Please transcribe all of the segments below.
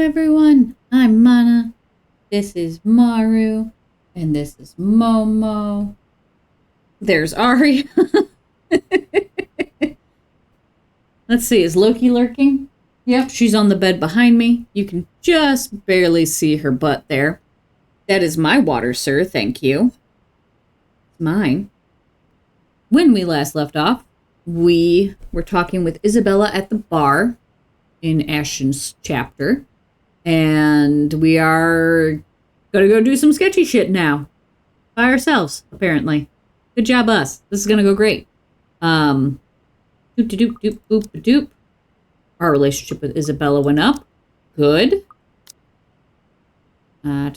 everyone, I'm Manna, this is Maru, and this is Momo. There's Ari. Let's see, is Loki lurking? Yep, she's on the bed behind me. You can just barely see her butt there. That is my water, sir, thank you. Mine. When we last left off, we were talking with Isabella at the bar in Ashton's chapter. And we are gonna go do some sketchy shit now. By ourselves, apparently. Good job, us. This is gonna go great. Doop doop doop boop doop. Our relationship with Isabella went up. Good. When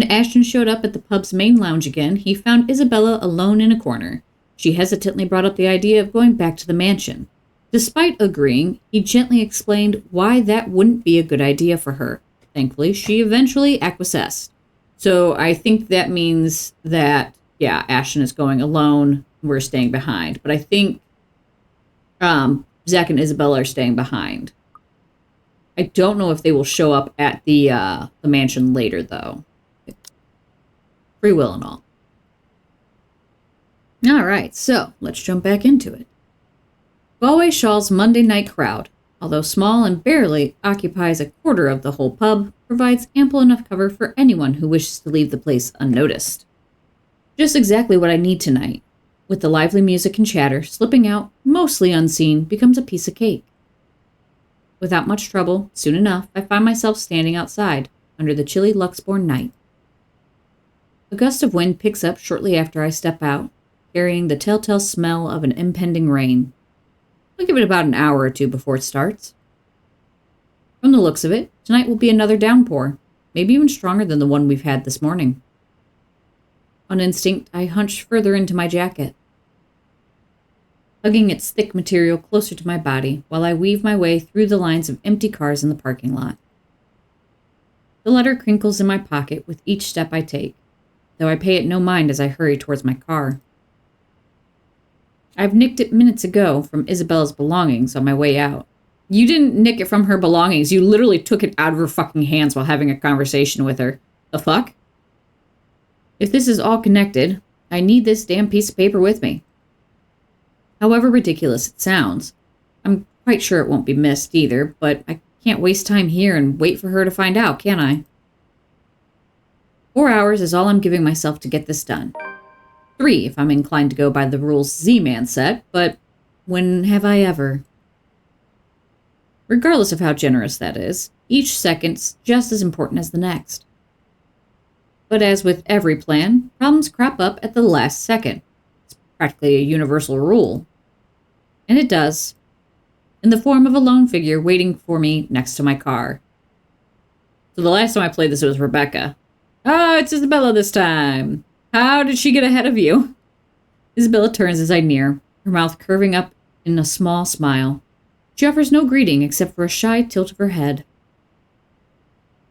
Ashton showed up at the pub's main lounge again, he found Isabella alone in a corner. She hesitantly brought up the idea of going back to the mansion. Despite agreeing, he gently explained why that wouldn't be a good idea for her. Thankfully, she eventually acquiesced. So I think that means that, yeah, Ashton is going alone. We're staying behind. But I think Zach and Isabella are staying behind. I don't know if they will show up at the mansion later, though. Free will and all. All right, so let's jump back into it. Galway Shaw's Monday night crowd, although small and barely occupies a quarter of the whole pub, provides ample enough cover for anyone who wishes to leave the place unnoticed. Just exactly what I need tonight. With the lively music and chatter, slipping out, mostly unseen, becomes a piece of cake. Without much trouble, soon enough, I find myself standing outside, under the chilly Luxbourne night. A gust of wind picks up shortly after I step out, carrying the telltale smell of an impending rain. I'll give it about an hour or two before it starts. From the looks of it, tonight will be another downpour, maybe even stronger than the one we've had this morning. On instinct, I hunch further into my jacket, hugging its thick material closer to my body while I weave my way through the lines of empty cars in the parking lot. The letter crinkles in my pocket with each step I take, though I pay it no mind as I hurry towards my car. I've nicked it minutes ago from Isabella's belongings on my way out. You didn't nick it from her belongings. You literally took it out of her fucking hands while having a conversation with her. The fuck? If this is all connected, I need this damn piece of paper with me. However ridiculous it sounds, I'm quite sure it won't be missed either, but I can't waste time here and wait for her to find out, can I? 4 hours is all I'm giving myself to get this done. 3 if I'm inclined to go by the rules Z-Man set, but when have I ever? Regardless of how generous that is, each second's just as important as the next. But as with every plan, problems crop up at the last second. It's practically a universal rule. And it does, in the form of a lone figure waiting for me next to my car. So the last time I played this, it was Rebecca. Oh, it's Isabella this time. How did she get ahead of you? Isabella turns as I near, her mouth curving up in a small smile. She offers no greeting except for a shy tilt of her head.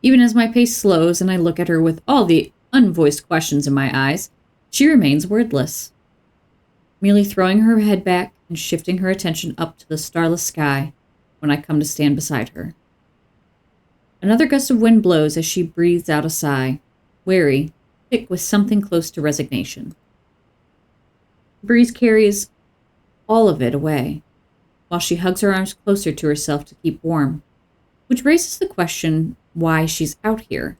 Even as my pace slows and I look at her with all the unvoiced questions in my eyes, she remains wordless, merely throwing her head back and shifting her attention up to the starless sky when I come to stand beside her. Another gust of wind blows as she breathes out a sigh, weary, thick with something close to resignation. The breeze carries all of it away, while she hugs her arms closer to herself to keep warm, which raises the question why she's out here.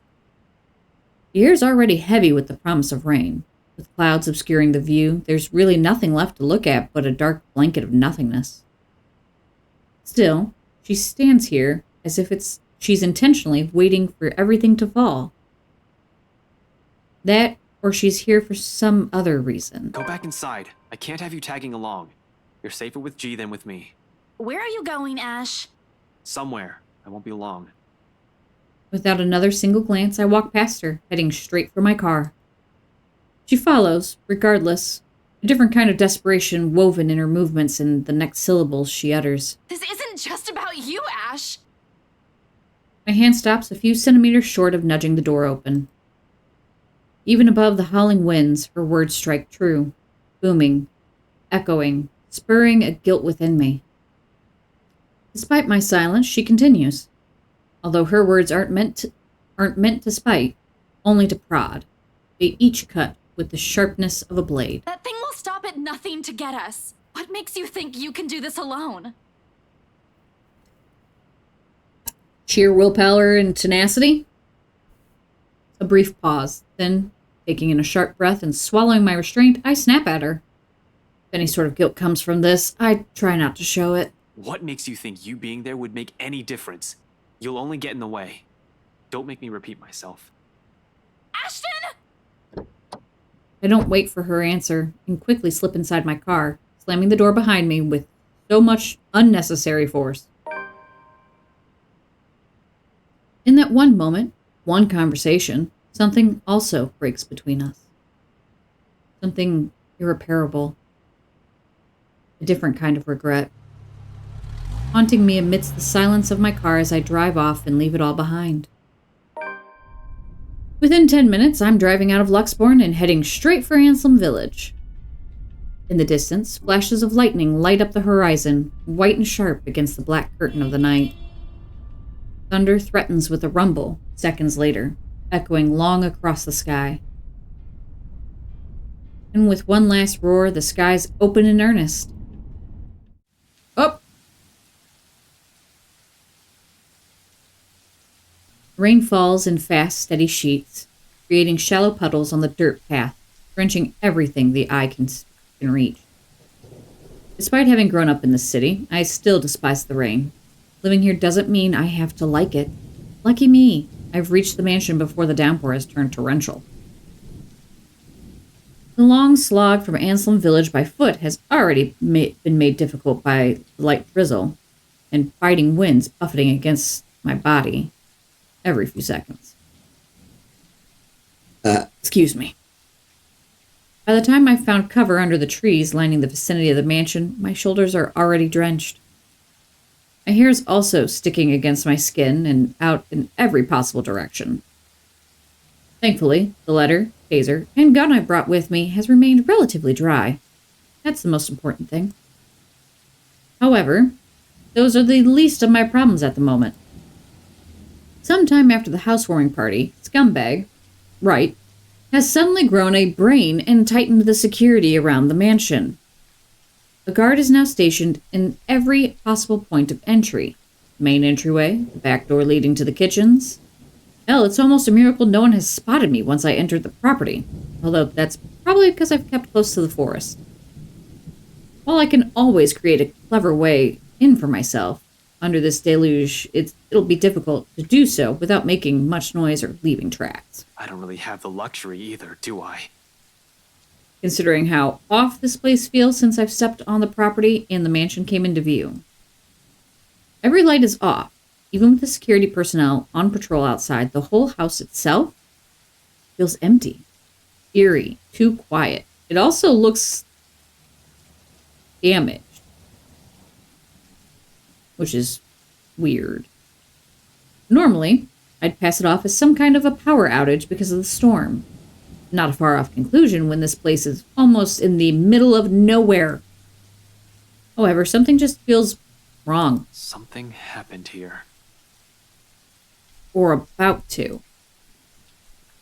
The air is already heavy with the promise of rain. With clouds obscuring the view, there's really nothing left to look at but a dark blanket of nothingness. Still, she stands here as if she's intentionally waiting for everything to fall. That, or she's here for some other reason. Go back inside. I can't have you tagging along. You're safer with G than with me. Where are you going, Ash? Somewhere. I won't be long. Without another single glance, I walk past her, heading straight for my car. She follows, regardless, a different kind of desperation woven in her movements and the next syllables she utters. This isn't just about you, Ash. My hand stops a few centimeters short of nudging the door open. Even above the howling winds, her words strike true, booming, echoing, spurring a guilt within me. Despite my silence, she continues. Although her words aren't meant to spite, only to prod. They each cut with the sharpness of a blade. That thing will stop at nothing to get us. What makes you think you can do this alone? Sheer willpower and tenacity? A brief pause. Then, taking in a sharp breath and swallowing my restraint, I snap at her. If any sort of guilt comes from this, I try not to show it. What makes you think you being there would make any difference? You'll only get in the way. Don't make me repeat myself. Ashton! I don't wait for her answer and quickly slip inside my car, slamming the door behind me with so much unnecessary force. In that one moment, one conversation, something also breaks between us. Something irreparable. A different kind of regret. Haunting me amidst the silence of my car as I drive off and leave it all behind. Within 10 minutes, I'm driving out of Luxbourne and heading straight for Anselm Village. In the distance, flashes of lightning light up the horizon, white and sharp against the black curtain of the night. Thunder threatens with a rumble, seconds later, echoing long across the sky. And with one last roar, the skies open in earnest. Up! Rain falls in fast, steady sheets, creating shallow puddles on the dirt path, drenching everything the eye can reach. Despite having grown up in the city, I still despise the rain. Living here doesn't mean I have to like it. Lucky me, I've reached the mansion before the downpour has turned torrential. The long slog from Anselm Village by foot has already been made difficult by light drizzle and biting winds buffeting against my body every few seconds. Excuse me. By the time I've found cover under the trees lining the vicinity of the mansion, my shoulders are already drenched. My hair is also sticking against my skin and out in every possible direction. Thankfully, the letter, taser, and gun I brought with me has remained relatively dry. That's the most important thing. However, those are the least of my problems at the moment. Sometime after the housewarming party, Scumbag, Wright, has suddenly grown a brain and tightened the security around the mansion. A guard is now stationed in every possible point of entry. The main entryway, the back door leading to the kitchens. Hell, it's almost a miracle no one has spotted me once I entered the property, although that's probably because I've kept close to the forest. While I can always create a clever way in for myself, under this deluge, it'll be difficult to do so without making much noise or leaving tracks. I don't really have the luxury either, do I? Considering how off this place feels since I've stepped on the property and the mansion came into view. Every light is off, even with the security personnel on patrol outside. The whole house itself feels empty, eerie, too quiet. It also looks damaged, which is weird. Normally, I'd pass it off as some kind of a power outage because of the storm. Not a far-off conclusion when this place is almost in the middle of nowhere. However, something just feels wrong. Something happened here. Or about to.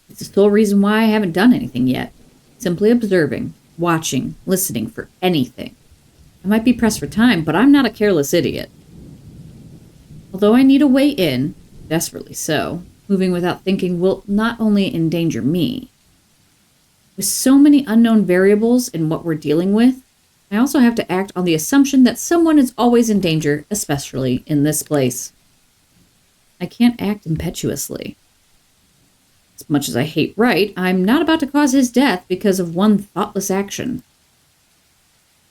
It's the sole reason why I haven't done anything yet. Simply observing, watching, listening for anything. I might be pressed for time, but I'm not a careless idiot. Although I need a way in, desperately so, moving without thinking will not only endanger me. With so many unknown variables in what we're dealing with, I also have to act on the assumption that someone is always in danger, especially in this place. I can't act impetuously. As much as I hate Wright, I'm not about to cause his death because of one thoughtless action.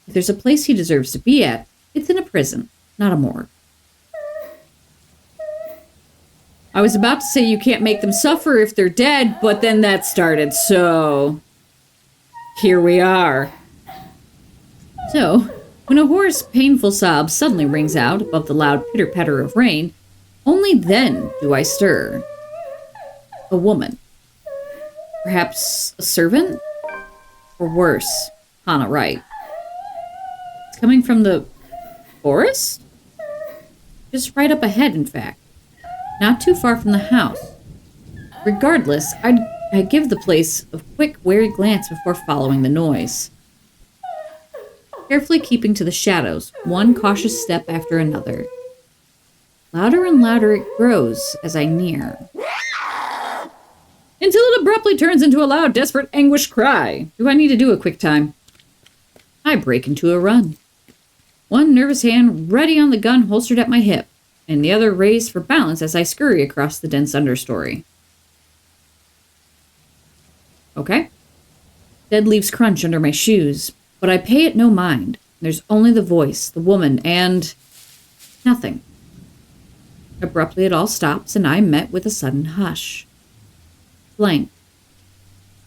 If there's a place he deserves to be at, it's in a prison, not a morgue. I was about to say you can't make them suffer if they're dead, but then that started, so here we are. So, when a hoarse, painful sob suddenly rings out above the loud pitter-patter of rain, only then do I stir. A woman. Perhaps a servant? Or worse, Hannah Wright. It's coming from the forest? Just right up ahead, in fact. Not too far from the house. Regardless, I'd give the place a quick, wary glance before following the noise. Carefully keeping to the shadows, one cautious step after another. Louder and louder it grows as I near. Until it abruptly turns into a loud, desperate, anguished cry. Do I need to do a quick time? I break into a run. One nervous hand ready on the gun holstered at my hip, and the other raised for balance as I scurry across the dense understory. Okay. Dead leaves crunch under my shoes, but I pay it no mind. There's only the voice, the woman, and nothing. Abruptly it all stops, and I'm met with a sudden hush. Blank.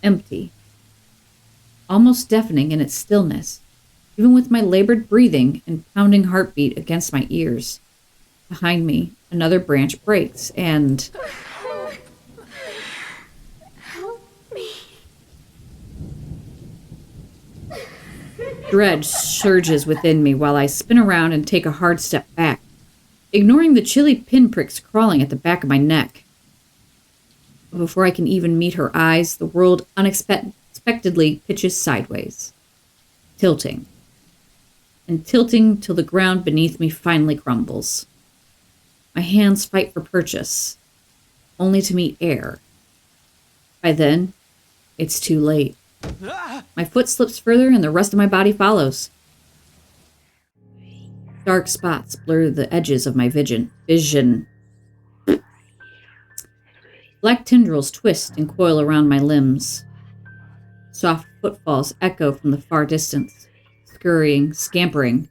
Empty. Almost deafening in its stillness, even with my labored breathing and pounding heartbeat against my ears. Behind me, another branch breaks, and dread surges within me while I spin around and take a hard step back, ignoring the chilly pinpricks crawling at the back of my neck. But before I can even meet her eyes, the world unexpectedly pitches sideways, tilting, and tilting till the ground beneath me finally crumbles. My hands fight for purchase, only to meet air. By then, it's too late. My foot slips further and the rest of my body follows. Dark spots blur the edges of my vision. Black tendrils twist and coil around my limbs. Soft footfalls echo from the far distance, scurrying, scampering,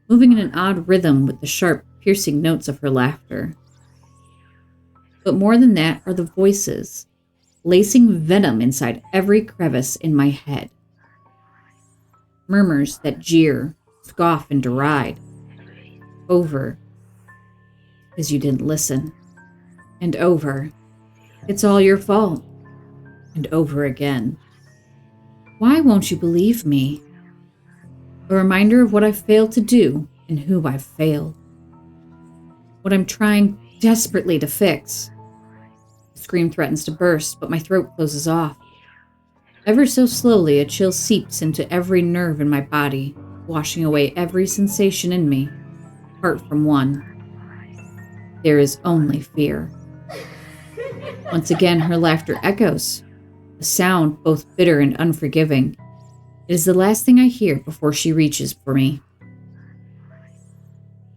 moving in an odd rhythm with the sharp, piercing notes of her laughter. But more than that are the voices, lacing venom inside every crevice in my head. Murmurs that jeer, scoff, and deride. Over, because you didn't listen. And over, it's all your fault. And over again. Why won't you believe me? A reminder of what I've failed to do and who I've failed. What I'm trying desperately to fix. The scream threatens to burst, but my throat closes off. Ever so slowly, a chill seeps into every nerve in my body, washing away every sensation in me, apart from one. There is only fear. Once again, her laughter echoes, a sound both bitter and unforgiving. It is the last thing I hear before she reaches for me.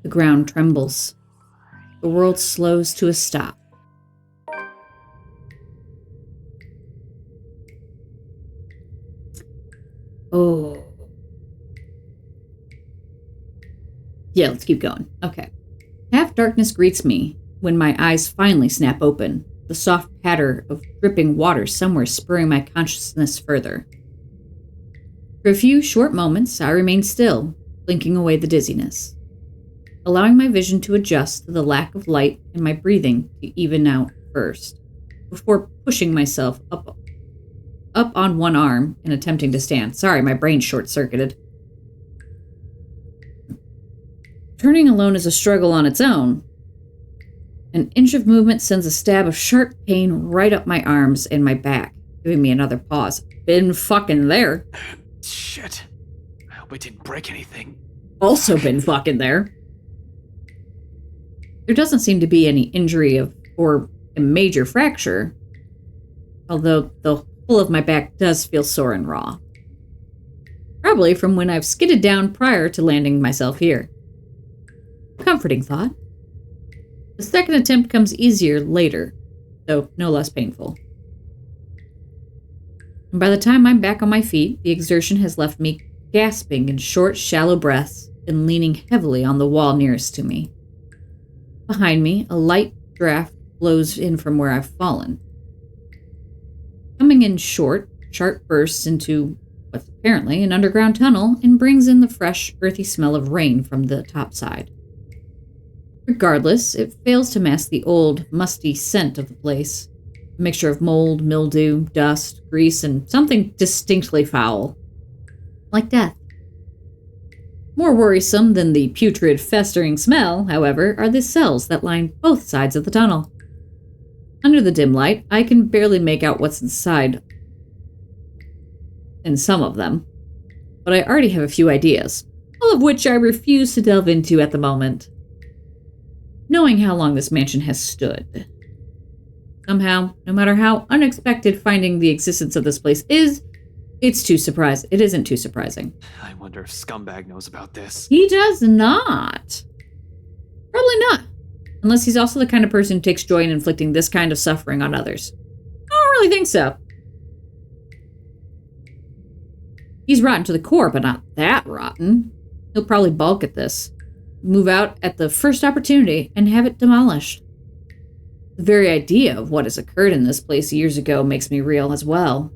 The ground trembles. The world slows to a stop. Oh. Yeah, let's keep going. Okay. Half darkness greets me when my eyes finally snap open, the soft patter of dripping water somewhere spurring my consciousness further. For a few short moments, I remain still, blinking away the dizziness, allowing my vision to adjust to the lack of light and my breathing to even out first, before pushing myself up on one arm and attempting to stand. Sorry, my brain short-circuited. Turning alone is a struggle on its own. An inch of movement sends a stab of sharp pain right up my arms and my back, giving me another pause. Been fucking there. Shit. I hope I didn't break anything. Also been fucking there. There doesn't seem to be any injury or a major fracture, although the whole of my back does feel sore and raw. Probably from when I've skidded down prior to landing myself here. Comforting thought. The second attempt comes easier later, though no less painful. And by the time I'm back on my feet, the exertion has left me gasping in short, shallow breaths and leaning heavily on the wall nearest to me. Behind me, a light draft blows in from where I've fallen. Coming in short, sharp bursts into what's apparently an underground tunnel and brings in the fresh, earthy smell of rain from the top side. Regardless, it fails to mask the old, musty scent of the place. A mixture of mold, mildew, dust, grease, and something distinctly foul. Like death. More worrisome than the putrid, festering smell, however, are the cells that line both sides of the tunnel. Under the dim light, I can barely make out what's inside in some of them, but I already have a few ideas, all of which I refuse to delve into at the moment. Knowing how long this mansion has stood. Somehow, no matter how unexpected finding the existence of this place is, it isn't too surprising. I wonder if Scumbag knows about this. He does not. Probably not. Unless he's also the kind of person who takes joy in inflicting this kind of suffering on others. I don't really think so. He's rotten to the core, but not that rotten. He'll probably balk at this, move out at the first opportunity, and have it demolished. The very idea of what has occurred in this place years ago makes me reel as well.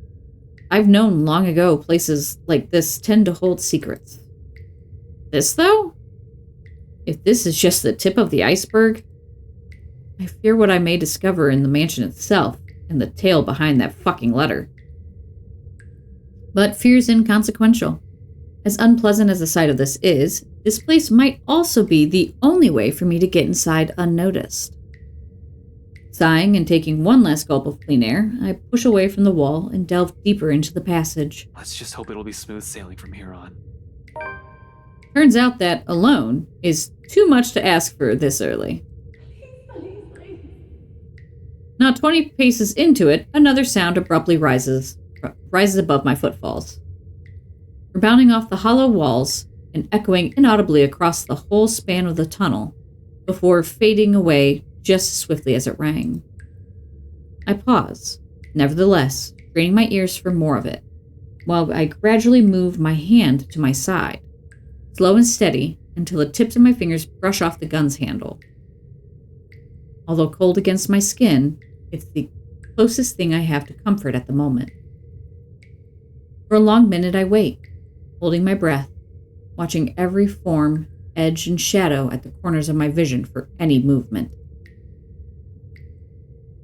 I've known long ago places like this tend to hold secrets. This, though? If this is just the tip of the iceberg, I fear what I may discover in the mansion itself and the tale behind that fucking letter. But fear's inconsequential. As unpleasant as the sight of this is, this place might also be the only way for me to get inside unnoticed. Sighing and taking one last gulp of clean air, I push away from the wall and delve deeper into the passage. Let's just hope it'll be smooth sailing from here on. Turns out that alone is too much to ask for this early. Not 20 paces into it, another sound abruptly rises above my footfalls, rebounding off the hollow walls and echoing inaudibly across the whole span of the tunnel before fading away just as swiftly as it rang. I pause, nevertheless, straining my ears for more of it, while I gradually move my hand to my side, slow and steady until the tips of my fingers brush off the gun's handle. Although cold against my skin, it's the closest thing I have to comfort at the moment. For a long minute I wait, holding my breath, watching every form, edge, and shadow at the corners of my vision for any movement.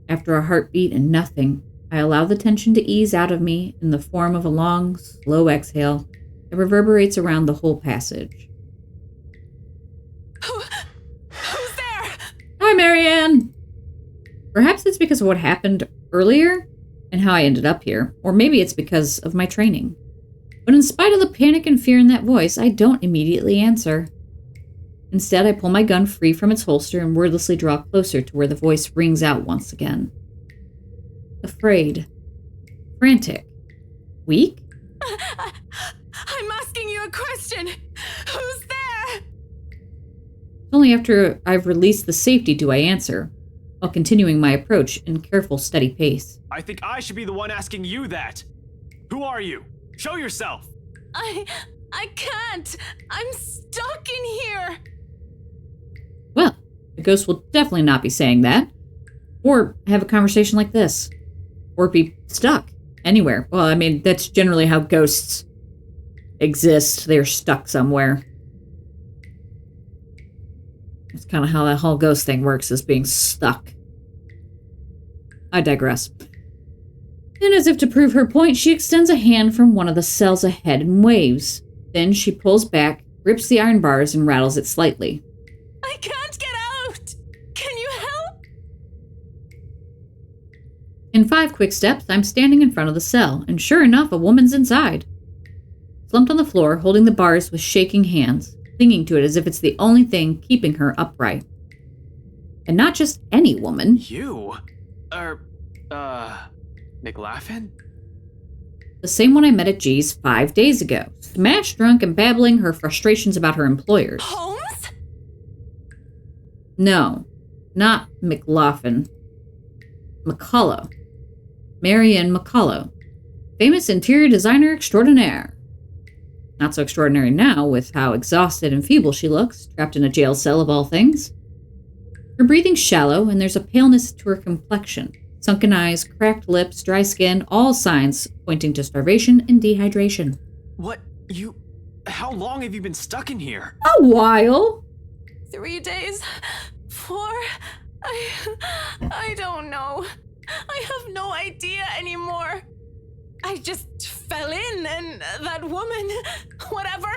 After a heartbeat and nothing, I allow the tension to ease out of me in the form of a long, slow exhale that reverberates around the whole passage. Who's there? Hi, Marianne! Perhaps it's because of what happened earlier and how I ended up here, or maybe it's because of my training. But in spite of the panic and fear in that voice, I don't immediately answer. Instead, I pull my gun free from its holster and wordlessly draw closer to where the voice rings out once again. Afraid. Frantic. Weak? I'm asking you a question. Who's there? Only after I've released the safety do I answer, while continuing my approach in careful, steady pace. I think I should be the one asking you that. Who are you? Show yourself. I can't. I'm stuck in here. Well, the ghost will definitely not be saying that. Or have a conversation like this. Or be stuck. Anywhere. Well, I mean, that's generally how ghosts exist. They're stuck somewhere. That's kind of how that whole ghost thing works, is being stuck. I digress. And as if to prove her point, she extends a hand from one of the cells ahead and waves. Then she pulls back, grips the iron bars, and rattles it slightly. I can't get out. Can you help? In 5 quick steps, I'm standing in front of the cell, and sure enough, a woman's inside. Slumped on the floor, holding the bars with shaking hands, clinging to it as if it's the only thing keeping her upright. And not just any woman. You? McLaughlin? The same one I met at G's 5 days ago, smashed drunk and babbling her frustrations about her employers. Holmes? No, not McLaughlin. McCullough. Marianne McCullough. Famous interior designer extraordinaire. Not so extraordinary now, with how exhausted and feeble she looks, trapped in a jail cell of all things. Her breathing's shallow, and there's a paleness to her complexion. Sunken eyes, cracked lips, dry skin, all signs pointing to starvation and dehydration. What? How long have you been stuck in here? A while. 3 days? 4? I don't know. I have no idea anymore. I just fell in and that woman, whatever.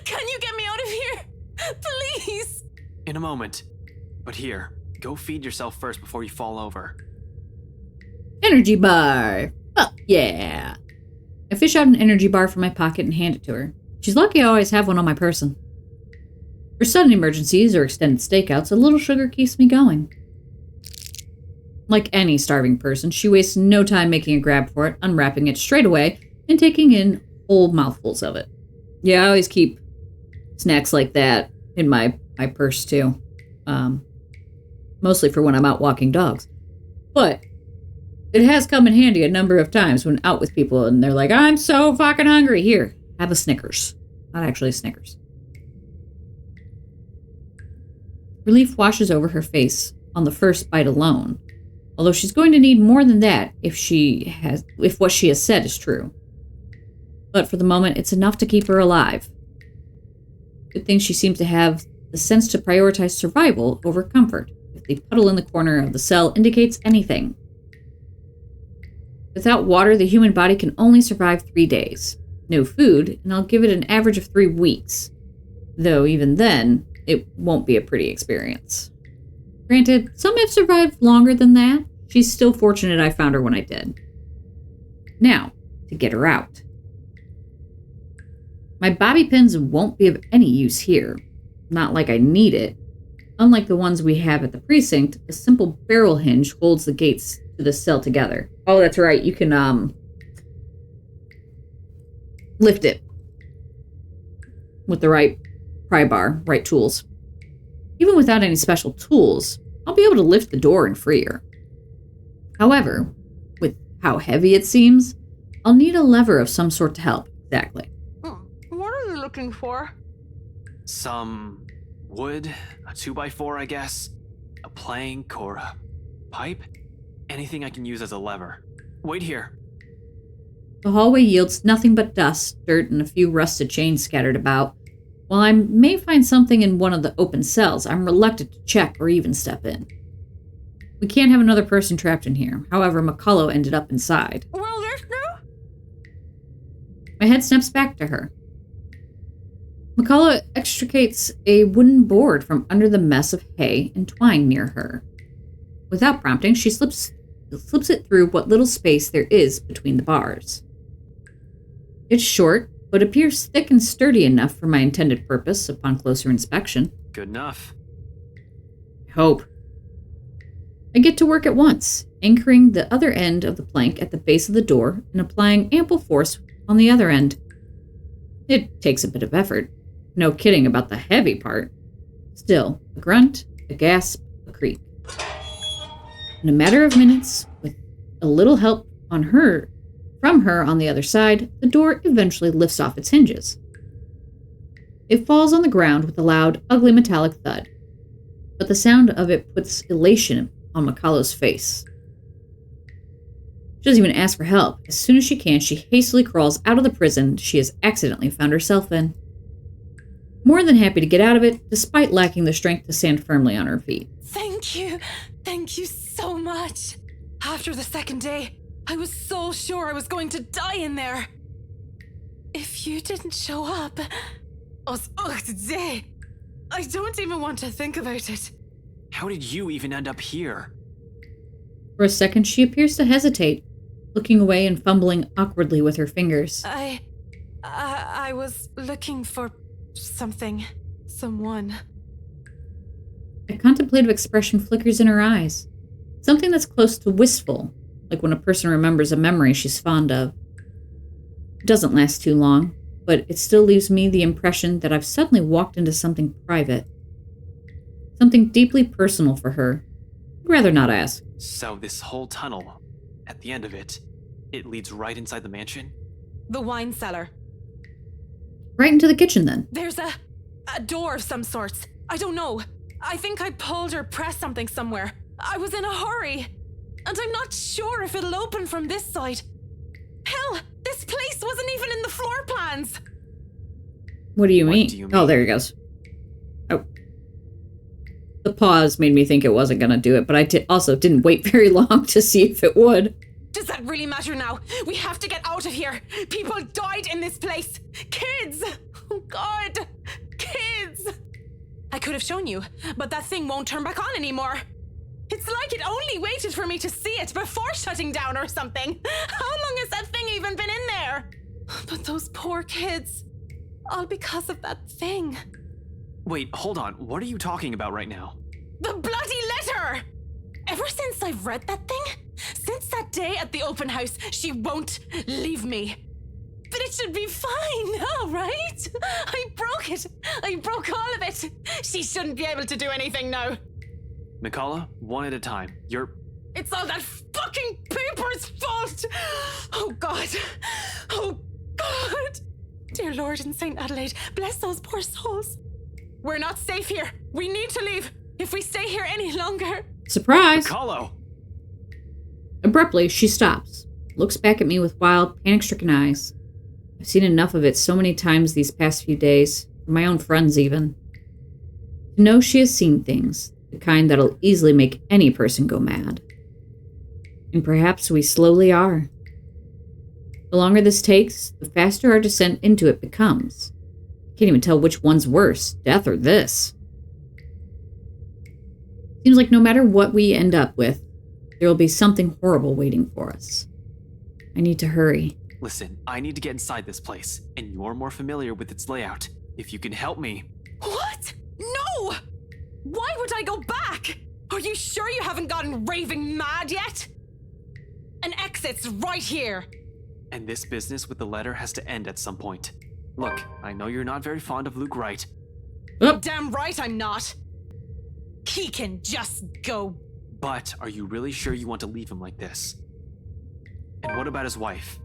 Can you get me out of here? Please. In a moment. But here, go feed yourself first before you fall over. Energy bar. Oh, yeah. I fish out an energy bar from my pocket and hand it to her. She's lucky I always have one on my person. For sudden emergencies or extended stakeouts, a little sugar keeps me going. Like any starving person, she wastes no time making a grab for it, unwrapping it straight away, and taking in whole mouthfuls of it. Yeah, I always keep snacks like that in my purse, too. Mostly for when I'm out walking dogs. But it has come in handy a number of times when out with people and they're like, I'm so fucking hungry. Here, have a Snickers. Not actually a Snickers. Relief washes over her face on the first bite alone. Although she's going to need more than that if what she has said is true. But for the moment, it's enough to keep her alive. Good thing she seems to have the sense to prioritize survival over comfort, if the puddle in the corner of the cell indicates anything. Without water, the human body can only survive 3 days. No food, and I'll give it an average of 3 weeks. Though even then, it won't be a pretty experience. Granted, some have survived longer than that. She's still fortunate I found her when I did. Now, to get her out. My bobby pins won't be of any use here. Not like I need it. Unlike the ones we have at the precinct, a simple barrel hinge holds the gates to the cell together. Oh, that's right. You can, lift it. With the right pry bar, right tools. Even without any special tools, I'll be able to lift the door and free her. However, with how heavy it seems, I'll need a lever of some sort to help. Exactly. What are you looking for? Some wood, a 2x4, I guess, a plank or a pipe, anything I can use as a lever. Wait here. The hallway yields nothing but dust, dirt, and a few rusted chains scattered about. While I may find something in one of the open cells, I'm reluctant to check or even step in. We can't have another person trapped in here. However, McCullough ended up inside. Well, there's no. My head snaps back to her. McCullough extricates a wooden board from under the mess of hay and twine near her. Without prompting, she slips it through what little space there is between the bars. It's short, but appears thick and sturdy enough for my intended purpose upon closer inspection. Good enough. I hope. I get to work at once, anchoring the other end of the plank at the base of the door and applying ample force on the other end. It takes a bit of effort. No kidding about the heavy part. Still, a grunt, a gasp, a creak. In a matter of minutes, with a little help from her on the other side, the door eventually lifts off its hinges. It falls on the ground with a loud, ugly metallic thud, but the sound of it puts elation on McCullough's face. She doesn't even ask for help. As soon as she can, she hastily crawls out of the prison she has accidentally found herself in. More than happy to get out of it, despite lacking the strength to stand firmly on her feet. Thank you. Thank you so much. After the second day, I was so sure I was going to die in there. If you didn't show up, today, I don't even want to think about it. How did you even end up here? For a second, she appears to hesitate, looking away and fumbling awkwardly with her fingers. I was looking for someone. A contemplative expression flickers in her eyes. Something that's close to wistful, like when a person remembers a memory she's fond of. It doesn't last too long, but it still leaves me the impression that I've suddenly walked into something private. Something deeply personal for her. I'd rather not ask. So this whole tunnel, at the end of it, it leads right inside the mansion? The wine cellar. Right into the kitchen, then. There's a door of some sorts. I don't know. I think I pulled or pressed something somewhere. I was in a hurry. And I'm not sure if it'll open from this side. Hell, this place wasn't even in the floor plans. What do you mean? Do you mean? Oh, there he goes. Oh. The pause made me think it wasn't going to do it, but I also didn't wait very long to see if it would. Does that really matter now? We have to get out of here. People died in this place. Kids! Oh God! Kids! I could have shown you, but that thing won't turn back on anymore. It's like it only waited for me to see it before shutting down or something. How long has that thing even been in there? But those poor kids. All because of that thing. Wait, hold on. What are you talking about right now? The bloody letter! Ever since I've read that thing, since that day at the open house, she won't leave me. But it should be fine now, right? I broke it. I broke all of it. She shouldn't be able to do anything now. Mikala, one at a time. It's all that fucking paper's fault! Oh God! Oh God! Dear Lord in St. Adelaide, bless those poor souls. We're not safe here. We need to leave. If we stay here any longer... Surprise! Mikala! Abruptly, she stops, looks back at me with wild, panic-stricken eyes. I've seen enough of it so many times these past few days, from my own friends even. To know she has seen things, the kind that'll easily make any person go mad. And perhaps we slowly are. The longer this takes, the faster our descent into it becomes. I can't even tell which one's worse, death or this. Seems like no matter what we end up with, there will be something horrible waiting for us. I need to hurry. Listen, I need to get inside this place, and you're more familiar with its layout. If you can help me... What? No! Why would I go back? Are you sure you haven't gotten raving mad yet? An exit's right here. And this business with the letter has to end at some point. Look, I know you're not very fond of Luke Wright. Oh. Damn right I'm not. He can just go. But are you really sure you want to leave him like this? And what about his wife?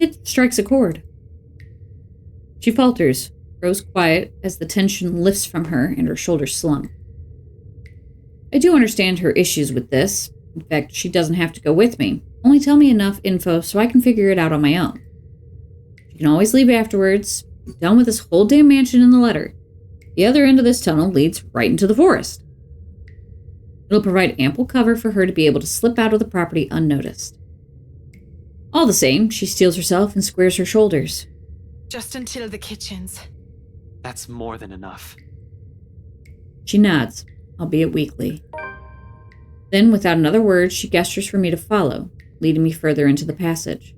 It strikes a chord. She falters, grows quiet as the tension lifts from her and her shoulders slump. I do understand her issues with this. In fact, she doesn't have to go with me. Only tell me enough info so I can figure it out on my own. She can always leave afterwards. I'm done with this whole damn mansion in the letter. The other end of this tunnel leads right into the forest. It'll provide ample cover for her to be able to slip out of the property unnoticed. All the same, she steels herself and squares her shoulders. Just until the kitchens. That's more than enough. She nods, albeit weakly. Then, without another word, she gestures for me to follow, leading me further into the passage.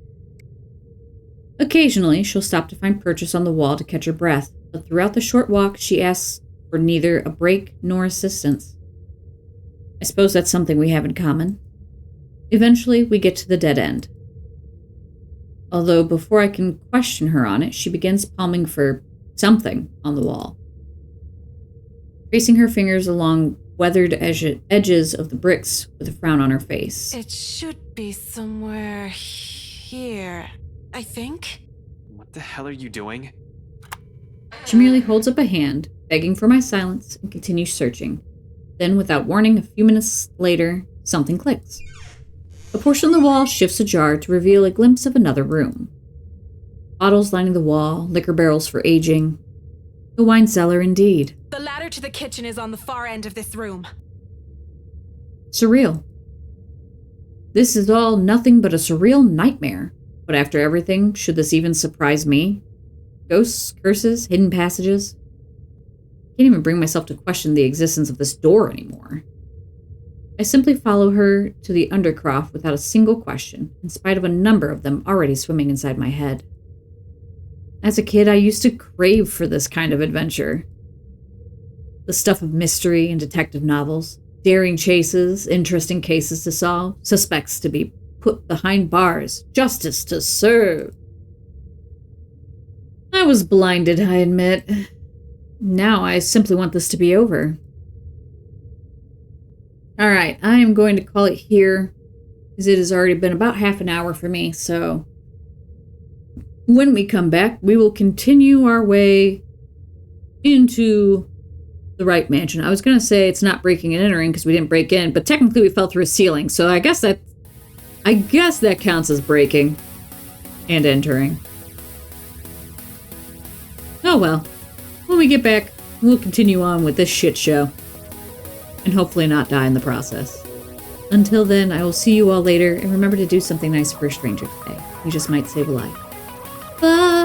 Occasionally, she'll stop to find purchase on the wall to catch her breath, but throughout the short walk, she asks for neither a break nor assistance. I suppose that's something we have in common. Eventually, we get to the dead end. Although before I can question her on it, she begins palming for something on the wall. Tracing her fingers along weathered edges of the bricks with a frown on her face. It should be somewhere here, I think. What the hell are you doing? She merely holds up a hand, begging for my silence, and continues searching. Then, without warning, a few minutes later, something clicks. A portion of the wall shifts ajar to reveal a glimpse of another room. Bottles lining the wall, liquor barrels for aging. A wine cellar indeed. The ladder to the kitchen is on the far end of this room. Surreal. This is all nothing but a surreal nightmare. But after everything, should this even surprise me? Ghosts, curses, hidden passages? I can't even bring myself to question the existence of this door anymore. I simply follow her to the undercroft without a single question, in spite of a number of them already swimming inside my head. As a kid, I used to crave for this kind of adventure. The stuff of mystery and detective novels, daring chases, interesting cases to solve, suspects to be put behind bars, justice to serve. I was blinded, I admit. Now I simply want this to be over. Alright, I am going to call it here, as it has already been about half an hour for me, so when we come back, we will continue our way into the Wright mansion. I was going to say it's not breaking and entering because we didn't break in, but technically we fell through a ceiling, so I guess that counts as breaking and entering. Oh well. When we get back, we'll continue on with this shit show. And hopefully not die in the process. Until then, I will see you all later, and remember to do something nice for a stranger today. You just might save a life. Bye!